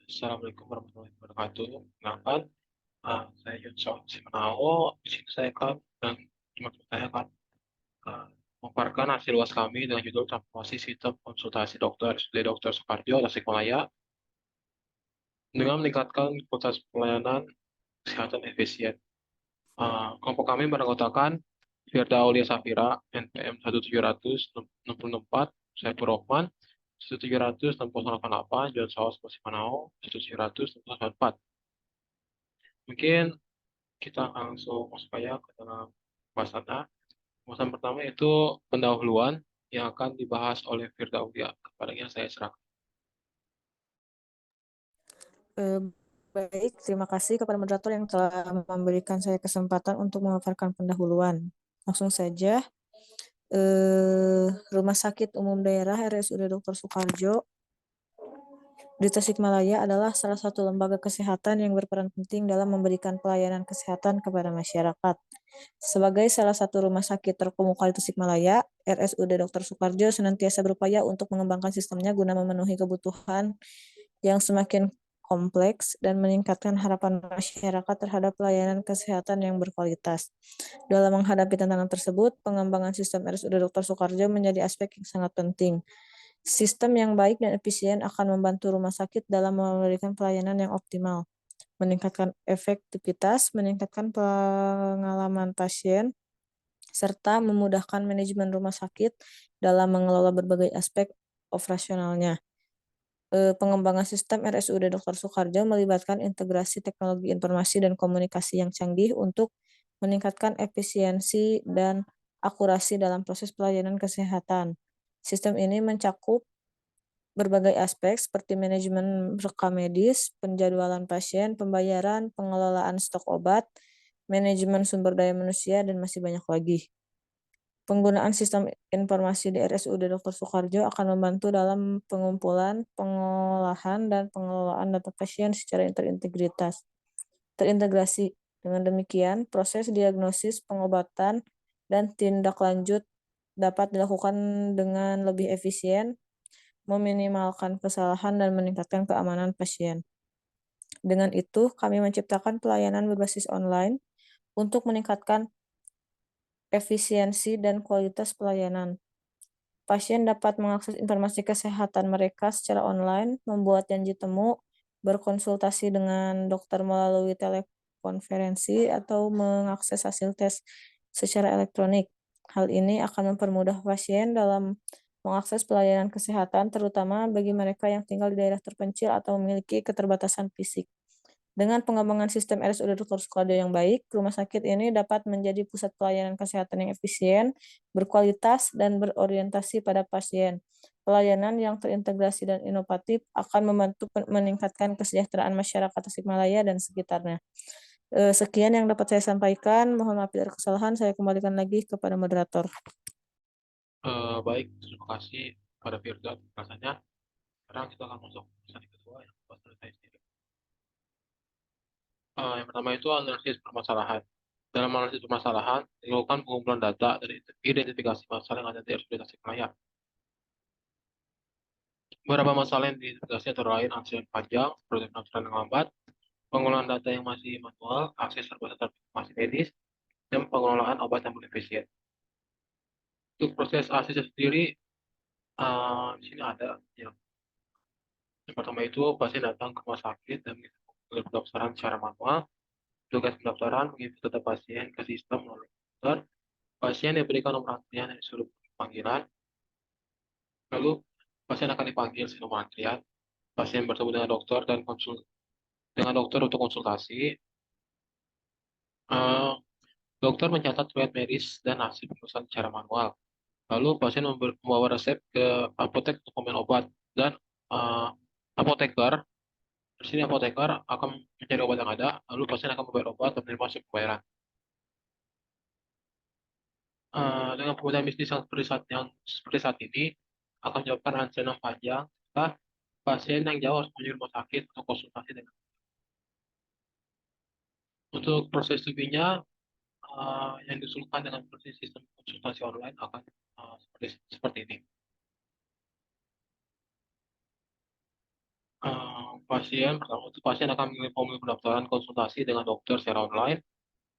Assalamualaikum warahmatullahi wabarakatuh. Perkenalkan, saya Yunson Simanao. Di sini saya akan dan teman-teman saya akan uh, memaparkan hasil UAS kami dengan judul Transformasi Sistem Konsultasi Dokter dari Dr. Soekarjo, Tasikmalaya, dengan meningkatkan kualitas pelayanan kesehatan efisien. Kelompok kami beranggotakan Firda Aulia Safira, NPM 1764, Saiful Rohman, 176088, John Sawas Manao, 1764. Mungkin kita langsung masuk aja ke dalam pembahasannya. Pembahasan pertama itu pendahuluan yang akan dibahas oleh Firda Aulia. Kepadanya saya serahkan. Eh, Baik, terima kasih kepada moderator yang telah memberikan saya kesempatan untuk memaparkan pendahuluan. Langsung saja, Rumah Sakit Umum Daerah RSUD Dr. Soekarjo di Tasikmalaya adalah salah satu lembaga kesehatan yang berperan penting dalam memberikan pelayanan kesehatan kepada masyarakat. Sebagai salah satu rumah sakit terkemuka di Tasikmalaya, RSUD Dr. Soekarjo senantiasa berupaya untuk mengembangkan sistemnya guna memenuhi kebutuhan yang semakin kompleks dan meningkatkan harapan masyarakat terhadap pelayanan kesehatan yang berkualitas. Dalam menghadapi tantangan tersebut, pengembangan sistem RSUD Dr. Soekarjo menjadi aspek yang sangat penting. Sistem yang baik dan efisien akan membantu rumah sakit dalam memberikan pelayanan yang optimal, meningkatkan efektivitas, meningkatkan pengalaman pasien, serta memudahkan manajemen rumah sakit dalam mengelola berbagai aspek operasionalnya. Pengembangan sistem RSUD Dr. Soekarjo melibatkan integrasi teknologi informasi dan komunikasi yang canggih untuk meningkatkan efisiensi dan akurasi dalam proses pelayanan kesehatan. Sistem ini mencakup berbagai aspek seperti manajemen rekam medis, penjadwalan pasien, pembayaran, pengelolaan stok obat, manajemen sumber daya manusia, dan masih banyak lagi. Penggunaan sistem informasi di RSUD Dr. Soekarjo akan membantu dalam pengumpulan, pengolahan, dan pengelolaan data pasien secara terintegrasi. Dengan demikian, proses diagnosis, pengobatan, dan tindak lanjut dapat dilakukan dengan lebih efisien, meminimalkan kesalahan, dan meningkatkan keamanan pasien. Dengan itu, kami menciptakan pelayanan berbasis online untuk meningkatkan efisiensi dan kualitas pelayanan. Pasien dapat mengakses informasi kesehatan mereka secara online, membuat janji temu, berkonsultasi dengan dokter melalui telekonferensi, atau mengakses hasil tes secara elektronik. Hal ini akan mempermudah pasien dalam mengakses pelayanan kesehatan, terutama bagi mereka yang tinggal di daerah terpencil atau memiliki keterbatasan fisik. Dengan pengembangan sistem RSUD Dr. Soekarjo yang baik, rumah sakit ini dapat menjadi pusat pelayanan kesehatan yang efisien, berkualitas, dan berorientasi pada pasien. Pelayanan yang terintegrasi dan inovatif akan membantu meningkatkan kesejahteraan masyarakat Tasikmalaya dan sekitarnya. Sekian yang dapat saya sampaikan. Mohon maaf bila ada kesalahan. Saya kembalikan lagi kepada moderator. Baik, terima kasih pada Firda rasanya. Sekarang kita akan masuk ke pesan yang kedua yang dibahas oleh saya sendiri. Yang pertama itu analisis permasalahan. Dalam analisis permasalahan, dilakukan pengumpulan data dari identifikasi masalah yang ada di RSUD Tasikmalaya. Beberapa masalah yang diidentifikasi antara lain antrian panjang, proses pendaftaran yang lambat, pengolahan data yang masih manual, akses terbatas terhadap informasi medis, dan pengelolaan obat yang belum efisien. Untuk proses ACC sendiri, di sini ada yang pertama itu pasien datang ke rumah sakit dan mengikuti pendaftaran secara manual. Tugas pendaftaran menginput data pasien ke sistem melalui komputer. Pasien diberikan nomor antrian yang disuruh panggilan. Lalu pasien akan dipanggil si nomor antrian. Pasien bertemu dengan dokter dan dengan dokter untuk konsultasi. Eh, Dokter mencatat riwayat medis dan hasil pemeriksaan secara manual. Lalu pasien membawa resep ke apotek untuk membeli obat dan eh, apoteker, di sini apoteker akan mencari obat yang ada, lalu pasien akan membayar obat dan menerima hasil pembayaran. Dengan penggunaan bisnis yang seperti saat ini akan menyebabkan antrian yang panjang, serta pasien yang jauh harus menuju rumah sakit untuk konsultasi dengan. Untuk proses studinya yang diusulkan dengan proses sistem konsultasi online akan seperti ini. Pertama itu pasien akan memilih formulir pendaftaran konsultasi dengan dokter secara online.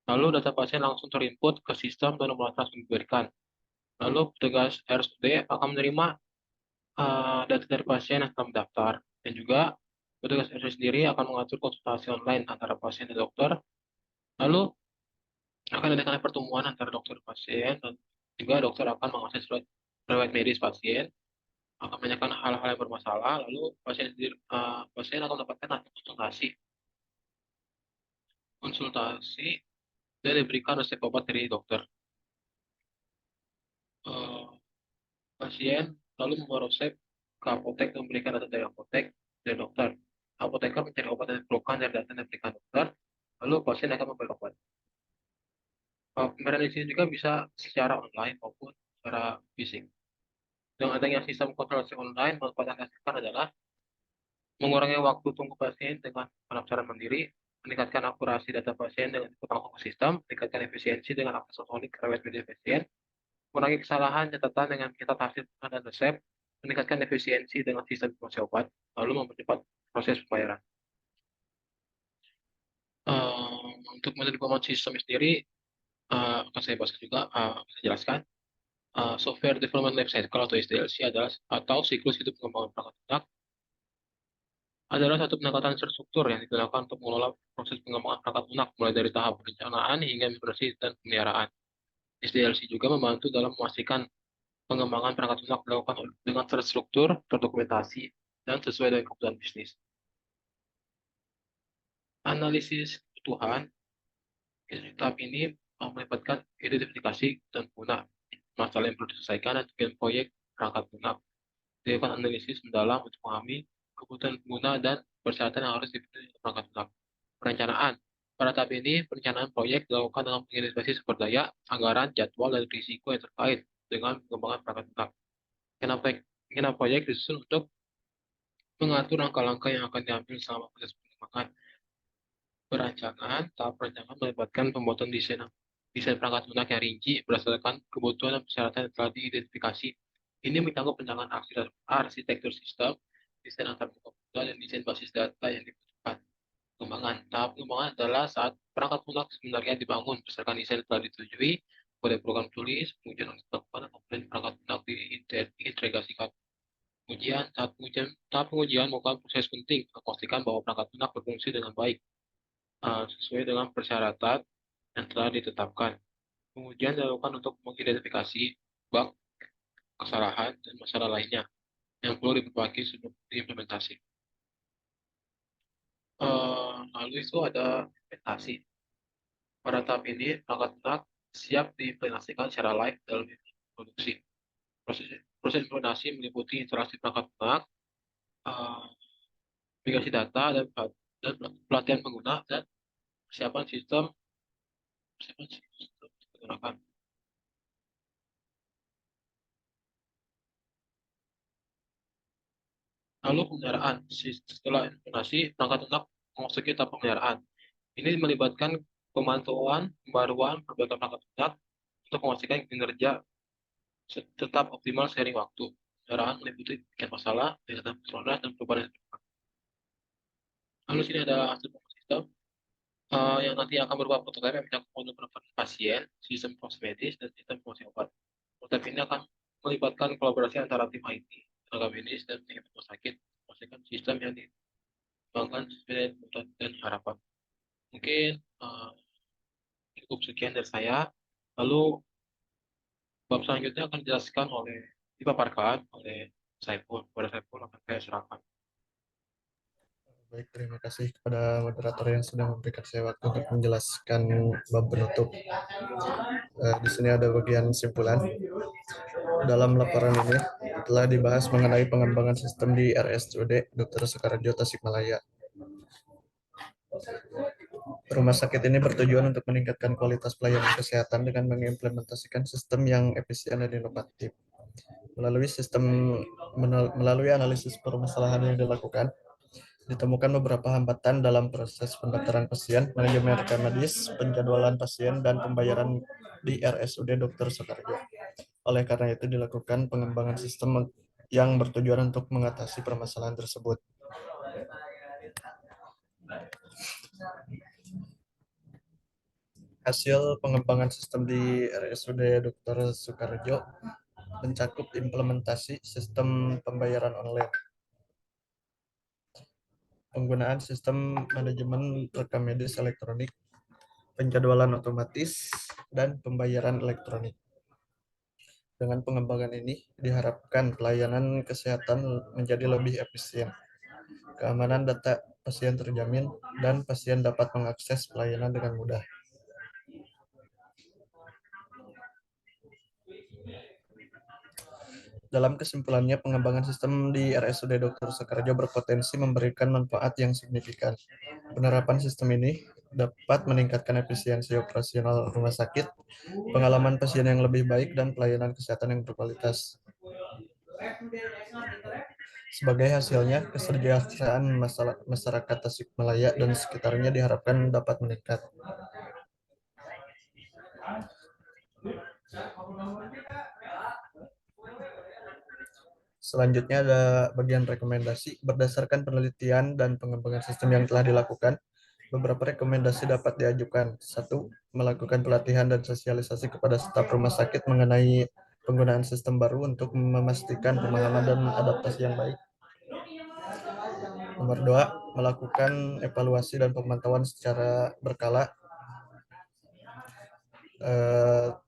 Lalu data pasien langsung terinput ke sistem dan nomor transaksi diberikan. Lalu petugas RSUD akan menerima data dari pasien yang telah mendaftar. Dan juga petugas RSUD sendiri akan mengatur konsultasi online antara pasien dan dokter. Lalu akan ada pertemuan antara dokter dan pasien, dan juga dokter akan mengakses riwayat medis pasien, akan menanyakan hal-hal yang bermasalah, lalu pasien akan mendapatkan hasil konsultasi. Konsultasi dan diberikan resep obat dari dokter. Eh, Pasien lalu membawa resep ke apotek dan memberikan data dari apotek dan dokter. Apoteker mencari obat yang diperlukan dari data yang diberikan dokter, lalu pasien akan membeli obat. Pemberian di sini juga bisa secara online maupun secara fisik. Dengan adanya sistem konsultasi online, manfaat yang dihasilkan adalah mengurangi waktu tunggu pasien dengan pendaftaran mandiri, meningkatkan akurasi data pasien dengan ikut langsung ke sistem, meningkatkan efisiensi dengan akses elektronik ke riwayat media pasien, mengurangi kesalahan catatan dengan mencatat hasil dan resep, meningkatkan efisiensi dengan sistem informasi obat, lalu mempercepat proses pembayaran. Untuk metode pemahaman sistem sendiri, akan saya bahas juga, saya jelaskan. Software Development Life Cycle atau SDLC adalah atau siklus hidup pengembangan perangkat lunak adalah satu pendekatan terstruktur yang digunakan untuk mengelola proses pengembangan perangkat lunak mulai dari tahap perencanaan hingga migrasi dan pemeliharaan. SDLC juga membantu dalam memastikan pengembangan perangkat lunak dilakukan dengan terstruktur, terdokumentasi, dan sesuai dengan kebutuhan bisnis. Analisis kebutuhan tahap ini melibatkan identifikasi dan guna masalah yang perlu diselesaikan dan tujuan proyek perangkat lunak. Dilakukan analisis mendalam untuk memahami kebutuhan pengguna dan persyaratan yang harus dipenuhi perangkat lunak. Perencanaan. Pada tahap ini, perencanaan proyek dilakukan dengan mengidentifikasi sumber daya, anggaran, jadwal, dan risiko yang terkait dengan pengembangan perangkat lunak. Rencana proyek disusun untuk mengatur langkah-langkah yang akan diambil selama proses pengembangan. Tahap perencanaan melibatkan pembuatan desain perangkat lunak yang rinci berdasarkan kebutuhan dan persyaratan yang telah diidentifikasi. Ini mencakup perencanaan arsitektur sistem, desain antar komputer, dan desain basis data yang dibutuhkan. Tahap pengembangan adalah saat perangkat lunak sebenarnya dibangun berdasarkan desain yang telah disetujui, kode program tulis, pengujian dilakukan, dan kemudian perangkat lunak diintegrasikan. Tahap pengujian merupakan proses penting untuk memastikan bahwa perangkat lunak berfungsi dengan baik sesuai dengan persyaratan yang telah ditetapkan. Pengujian dilakukan untuk mengidentifikasi bug, kesalahan, dan masalah lainnya yang perlu diperbaiki sebelum diimplementasi. Lalu itu ada implementasi. Pada tahap ini, perangkat lunak siap diimplementasikan secara live dalam produksi. Proses implementasi meliputi interaksi perangkat lunak, uh, migrasi data, dan pelatihan pengguna, dan persiapan sistem digunakan. Lalu pemeliharaan. Setelah implementasi, perangkat lunak memasuki tahap pemeliharaan. Ini melibatkan pemantauan, pembaruan, perbaikan perangkat lunak untuk memastikan kinerja tetap optimal seiring waktu. Pemeliharaan meliputi penyelesaian masalah, peningkatan personal, dan perubahan yang diperlukan. Lalu sini ada hasil sistem yang nanti akan berupa prototipe yang mencakup modul pendaftaran pasien, sistem proses medis, dan sistem informasi obat. Prototipe ini akan melibatkan kolaborasi antara tim IT, tenaga medis, dan tim rumah sakit, memastikan sistem yang dikembangkan sesuai dengan kebutuhan dan harapan. Mungkin cukup sekian dari saya. Lalu bab selanjutnya akan dijelaskan dipaparkan oleh Saiful. Pada Saiful akan saya serahkan. Baik, terima kasih kepada moderator yang sudah memberikan saya waktu untuk menjelaskan bab penutup. Di sini ada bagian simpulan. Dalam laporan ini telah dibahas mengenai pengembangan sistem di RSUD Dr. Soekarjo Tasikmalaya. Rumah sakit ini bertujuan untuk meningkatkan kualitas pelayanan kesehatan dengan mengimplementasikan sistem yang efisien dan inovatif. Melalui analisis permasalahan yang dilakukan, ditemukan beberapa hambatan dalam proses pendaftaran pasien, manajemen rekam medis, penjadwalan pasien, dan pembayaran di RSUD Dr. Soekarjo. Oleh karena itu dilakukan pengembangan sistem yang bertujuan untuk mengatasi permasalahan tersebut. Hasil pengembangan sistem di RSUD Dr. Soekarjo mencakup implementasi sistem pembayaran online, penggunaan sistem manajemen rekam medis elektronik, penjadwalan otomatis, dan pembayaran elektronik. Dengan pengembangan ini, diharapkan pelayanan kesehatan menjadi lebih efisien, keamanan data pasien terjamin, dan pasien dapat mengakses pelayanan dengan mudah. Dalam kesimpulannya, pengembangan sistem di RSUD Dr. Soekarjo berpotensi memberikan manfaat yang signifikan. Penerapan sistem ini dapat meningkatkan efisiensi operasional rumah sakit, pengalaman pasien yang lebih baik, dan pelayanan kesehatan yang berkualitas. Sebagai hasilnya, kesejahteraan masyarakat Tasikmalaya dan sekitarnya diharapkan dapat meningkat. Selanjutnya ada bagian rekomendasi. Berdasarkan penelitian dan pengembangan sistem yang telah dilakukan, beberapa rekomendasi dapat diajukan. 1. Melakukan pelatihan dan sosialisasi kepada staf rumah sakit mengenai penggunaan sistem baru untuk memastikan pemahaman dan adaptasi yang baik. Nomor 2. Melakukan evaluasi dan pemantauan secara berkala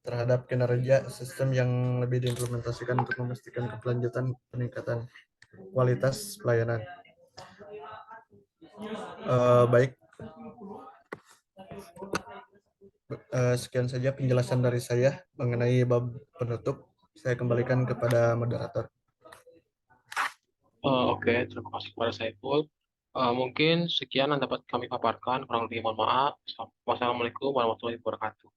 terhadap kinerja sistem yang lebih diimplementasikan untuk memastikan keberlanjutan peningkatan kualitas pelayanan. Baik, sekian saja penjelasan dari saya mengenai bab penutup. Saya kembalikan kepada moderator. Oke, terima kasih kepada Saiful. Mungkin sekian yang dapat kami paparkan. Kurang lebih mohon maaf. Wassalamualaikum warahmatullahi wabarakatuh.